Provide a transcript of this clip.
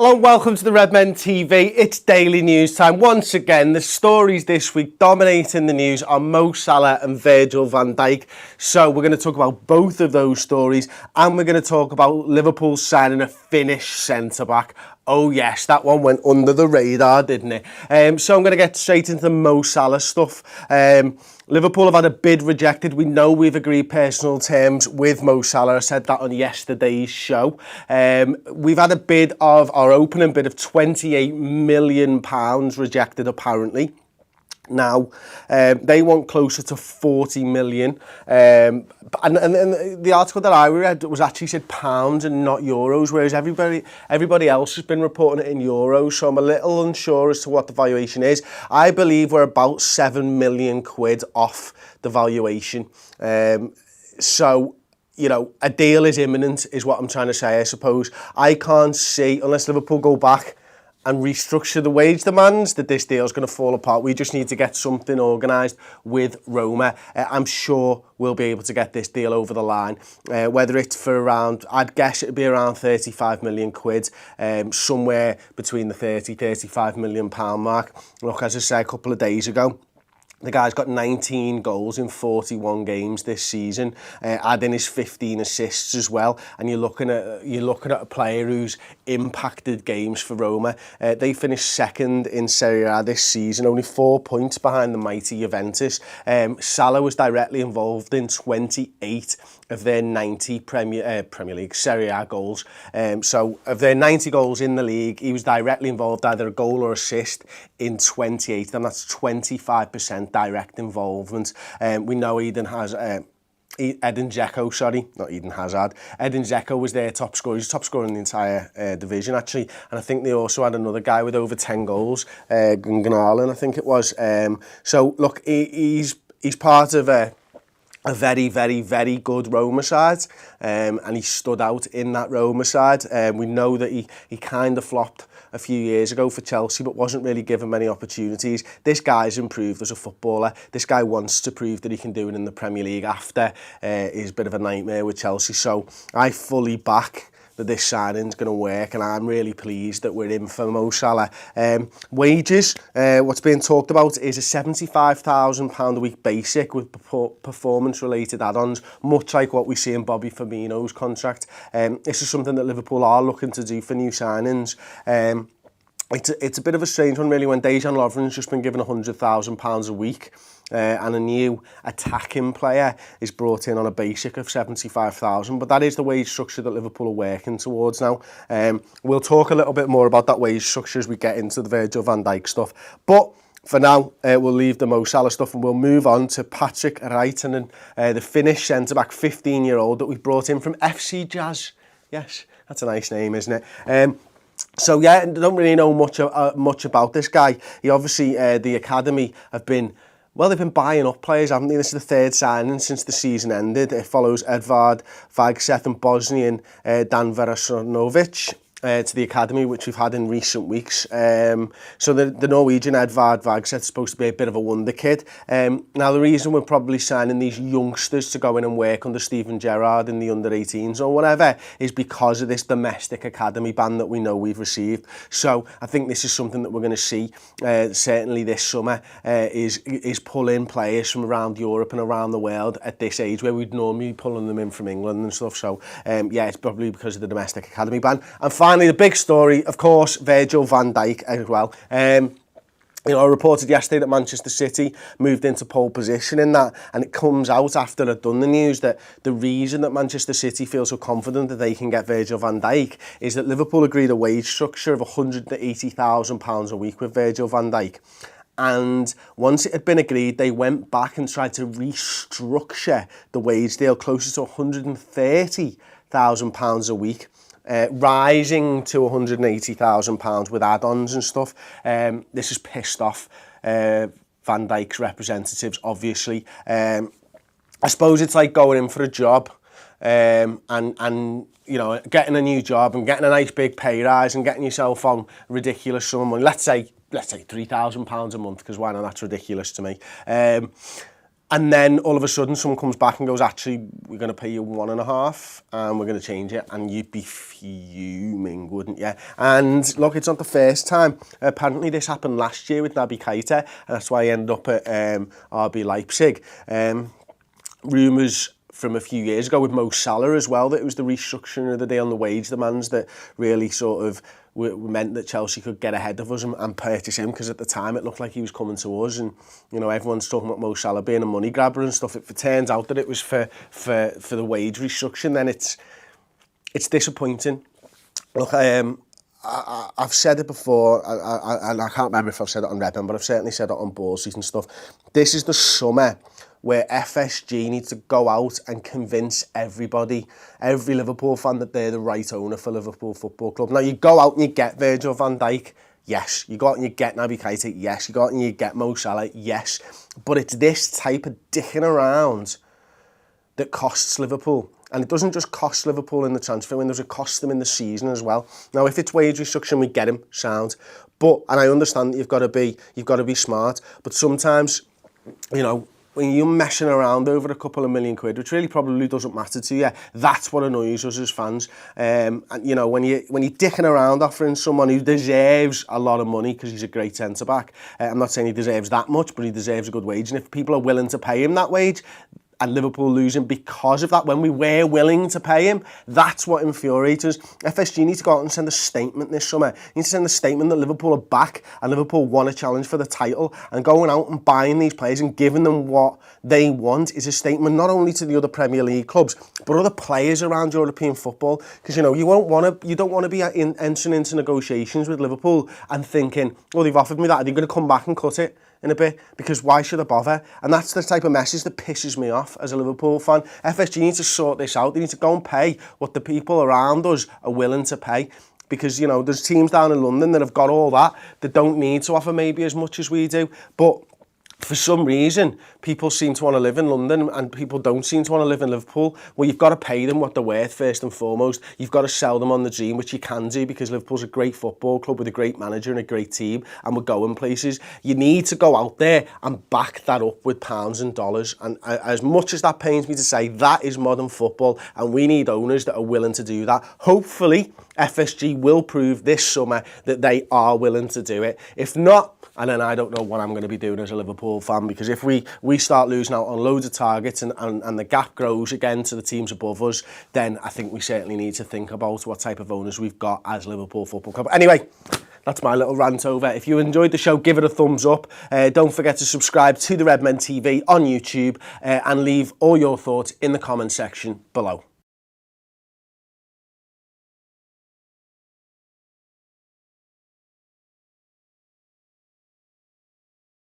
Hello and welcome to the Redmen TV. It's daily news time. Once again, the stories this week dominating the news are Mo Salah and Virgil van Dijk. So we're going to talk about both of those stories, and we're going to talk about Liverpool signing a Finnish centre-back. Oh yes, that one went under the radar, didn't it? So I'm going to get straight into the Mo Salah stuff. Liverpool have had a bid rejected. We know we've agreed personal terms with Mo Salah. I said that on yesterday's show. We've had a bid of our opening bid of £28 million rejected, apparently. Now, they want closer to 40 million. And the article that I read was actually said pounds and not euros, whereas everybody else has been reporting it in euros. So I'm a little unsure as to what the valuation is. I believe we're about 7 million quid off the valuation. So, you know, a deal is imminent, is what I'm trying to say, I suppose. I can't see, unless Liverpool go back and restructure the wage demands, that this deal's going to fall apart. We just need to get something organised with Roma. I'm sure we'll be able to get this deal over the line. Whether it's for around, I'd guess it'd be around 35 million quid, somewhere between the 35 million pound mark. Look, as I said a couple of days ago, the guy's got 19 goals in 41 games this season, adding his 15 assists as well. And you're looking at a player who's impacted games for Roma. They finished second in Serie A this season, only 4 points behind the mighty Juventus. Salah was directly involved in 28 of their 90 Premier League Serie A goals. So of their 90 goals in the league, he was directly involved, either a goal or assist, in 28, and that's 25% direct involvement. We know Eden Dzeko, not Eden Hazard. Eden Dzeko was their top scorer. He's top scorer in the entire division, actually. And I think they also had another guy with over 10 goals, Gunnarsson, I think it was. So, look, he's part of a very, very, very good Roma side, and he stood out in that Roma side. We know that he kind of flopped a few years ago for Chelsea, but wasn't really given many opportunities. This guy's improved as a footballer. This guy wants to prove that he can do it in the Premier League after his bit of a nightmare with Chelsea. So I fully back that this signing's going to work, and I'm really pleased that we're in for Mo Salah. Wages, what's being talked about is a £75,000 a week basic with performance-related add-ons, much like what we see in Bobby Firmino's contract. This is something that Liverpool are looking to do for new signings. It's a bit of a strange one, really, when Dejan Lovren's just been given £100,000 a week. And a new attacking player is brought in on a basic of 75,000, but that is the wage structure that Liverpool are working towards now. We'll talk a little bit more about that wage structure as we get into the Virgil van Dijk stuff, but for now, we'll leave the Mo Salah stuff and we'll move on to Patrick Raitanen, the Finnish centre-back, 15-year-old that we brought in from FC Jazz. Yes, that's a nice name, isn't it? So yeah, I don't really know much about this guy. He obviously, the academy have been, well, they've been buying up players, haven't they? This is the third signing since the season ended. It follows Edvard Vagseth and Bosnian Dan Verasanovic to the academy, which we've had in recent weeks. So the Norwegian Edvard Vagseth is supposed to be a bit of a wonder kid. Now, the reason we're probably signing these youngsters to go in and work under Steven Gerrard in the under-18s or whatever is because of this domestic academy ban that we know we've received. So I think this is something that we're going to see certainly this summer, is pulling players from around Europe and around the world at this age, where we'd normally be pulling them in from England and stuff. So yeah, it's probably because of the domestic academy ban. And finally, the big story, of course, Virgil van Dijk as well. You know, I reported yesterday that Manchester City moved into pole position in that, and it comes out after I'd done the news that the reason that Manchester City feels so confident that they can get Virgil van Dijk is that Liverpool agreed a wage structure of £180,000 a week with Virgil van Dijk. And once it had been agreed, they went back and tried to restructure the wage deal closer to £130,000 a week. Rising to £180,000 with add-ons and stuff. This has pissed off Van Dijk's representatives, obviously. I suppose it's like going in for a job and you know, getting a new job and getting a nice big pay rise and getting yourself on ridiculous sum of money. Let's say £3,000 a month, because why not? That's ridiculous to me. And then all of a sudden someone comes back and goes, actually, we're going to pay you 1.5 and we're going to change it. And you'd be fuming, wouldn't you? And look, it's not the first time. Apparently this happened last year with Naby Keita, and that's why he ended up at RB Leipzig. Rumours from a few years ago with Mo Salah as well, that it was the restructuring of the deal on the wage demands that really sort of meant that Chelsea could get ahead of us and purchase him, because at the time it looked like he was coming to us, and you know, everyone's talking about Mo Salah being a money grabber and stuff. If it turns out that it was for the wage restructuring, then it's disappointing. Look, I've said it before, and I can't remember if I've said it on Redmen, but I've certainly said it on Ball Seat and stuff. This is the summer where FSG needs to go out and convince everybody, every Liverpool fan, that they're the right owner for Liverpool Football Club. Now, you go out and you get Virgil van Dijk, yes. You go out and you get Naby Keita, yes. You go out and you get Mo Salah, yes. But it's this type of dicking around that costs Liverpool. And it doesn't just cost Liverpool in the transfer windows, it costs them in the season as well. Now, if it's wage restriction, we get him, sound. But, and I understand that you've got to be smart, but sometimes, you know, when you're messing around over a couple of £1 million, which really probably doesn't matter to you, that's what annoys us as fans. And you know, when you're dicking around offering someone who deserves a lot of money because he's a great centre-back, I'm not saying he deserves that much, but he deserves a good wage. And if people are willing to pay him that wage, and Liverpool losing because of that, when we were willing to pay him, that's what infuriates us. FSG need to go out and send a statement this summer. They need to send a statement that Liverpool are back and Liverpool want a challenge for the title, and going out and buying these players and giving them what they want is a statement not only to the other Premier League clubs, but other players around European football. Because, you know, you don't want to be entering into negotiations with Liverpool and thinking, oh, they've offered me that, are they going to come back and cut it in a bit? Because why should I bother? And that's the type of message that pisses me off as a Liverpool fan. FSG needs to sort this out. They need to go and pay what the people around us are willing to pay. Because, you know, there's teams down in London that have got all that don't need to offer maybe as much as we do. But for some reason, people seem to want to live in London and people don't seem to want to live in Liverpool. Well, you've got to pay them what they're worth first and foremost. You've got to sell them on the dream, which you can do because Liverpool's a great football club with a great manager and a great team, and we're going places. You need to go out there and back that up with pounds and dollars. And as much as that pains me to say, that is modern football, and we need owners that are willing to do that. Hopefully, FSG will prove this summer that they are willing to do it. If not, and then I don't know what I'm going to be doing as a Liverpool fan, because if we start losing out on loads of targets and the gap grows again to the teams above us, then I think we certainly need to think about what type of owners we've got as Liverpool Football Club. Anyway, that's my little rant over. If you enjoyed the show, give it a thumbs up. Don't forget to subscribe to the Redmen TV on YouTube and leave all your thoughts in the comment section below.